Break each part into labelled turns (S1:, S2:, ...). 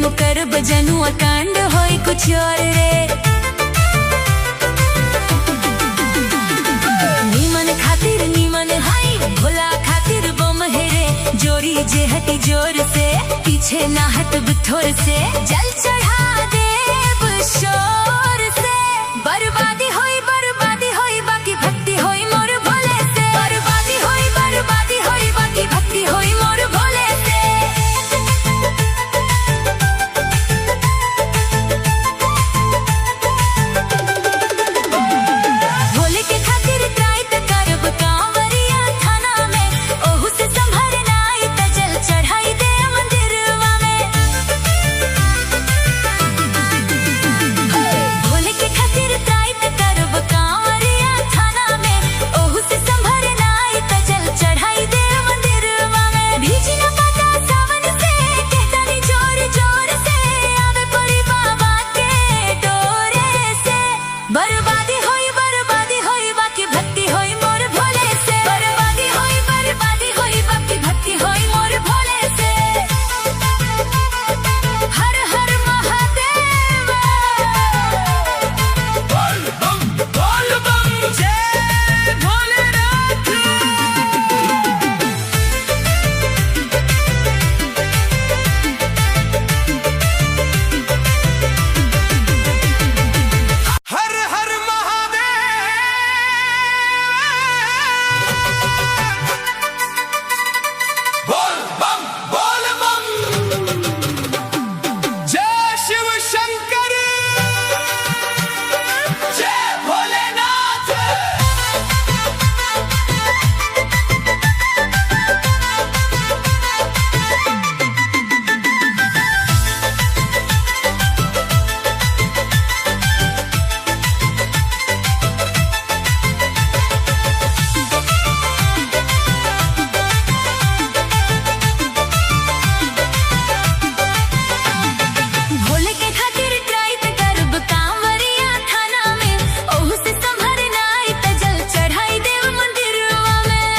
S1: मुकर बजनुआ कांड होई कुछ और रे। नीमन खातिर नीमन हाई भोला खातिर बम हेरे। जोरी जे हटी जोर से पीछे ना हट बिथोर से। जल चढ़ा देव शोर से। बर्बादी होई बाकी भक्ति होई मोर भोले से। बर्बादी होई बाकी भक्ति होई मोर भोले से। भोले के खातिर त्राइत करब कांवरिया थाना में। ओहू से संभरना त जल चढ़ाई दे मंदिरवा में। भोले के खातिर त्राइत करब कांवरिया थाना में। ओहू से संभरना त जल चढ़ाई दे मंदिरवा में। भीजी न पाता सावन से कहतानी जोर जोर से। आवे पड़ी बाबा के डोरे से। बर्बादी होई बाकी भक्ति होई मोर भोले से। बर्बादी होई बाकी भक्ति होई मोर भोले से। हर हर महादेव। बोल बम जय भोलेनाथ।
S2: हर हर महादेव। बोल बम जय शिव शंकर जय भोलेनाथ।
S1: भोले के खातिर त्राइत करब कांवरिया थाना में। ओहू से संभरना त जल चढ़ाई देव मंदिरवा में।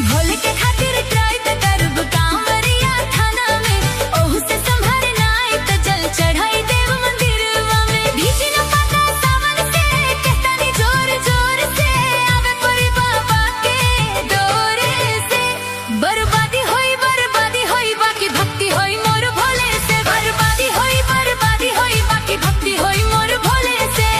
S1: भोले के खातिर त्राइत करब कांवरिया थाना में। ओहू से संभरना त जल चढ़ाई देव मंदिरवा में। भीजी न पाता सावन से कहतानी जोर जोर से। आवे पड़ी बाबा के डोरे से। बर्बादी होई बाकी भक्ति होई मोर भोले से। बर्बादी होई बाकी भक्ति होई मोर भोले से।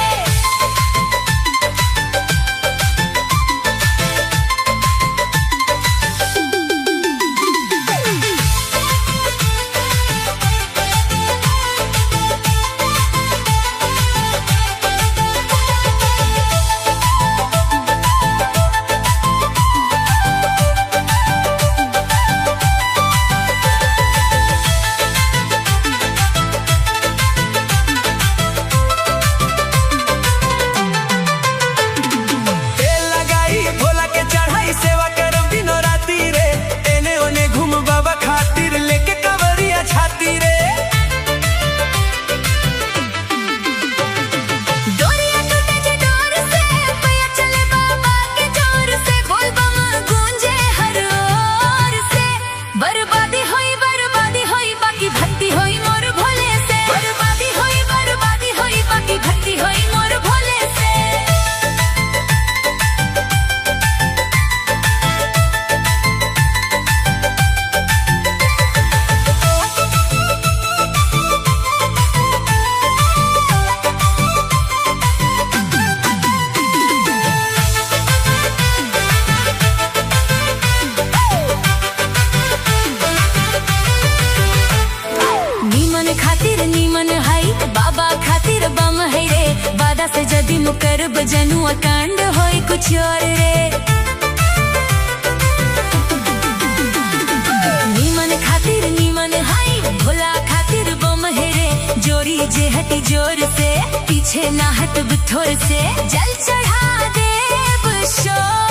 S2: तेल लगाई भोला के चढ़ाई सेवा करब दिनो राती रे। एने ओने घूम बाबा खातिर लेके कवरिया छाती रे।
S1: डोरिया टूटे जे डोर से पैया चले बाबा के जोर से। बोल बम गूंजे हर ओर से। बर्बादी होई बाकी भक्ति होई मोर भोले से। बर्बादी होई बाकी भक्ति होई मोर भोले से। नीमन खातिर नीमन हाई बाबा खातिर बम है रे। वादा से जदी मुकर बजनुआ कांड होई कुछ और रे। नीमन खातिर नीमन हाई भोला खातिर बम हेरे। जोरी जे हटी जोर से पीछे ना हट बिथोर से। जल चढ़ा देव शोर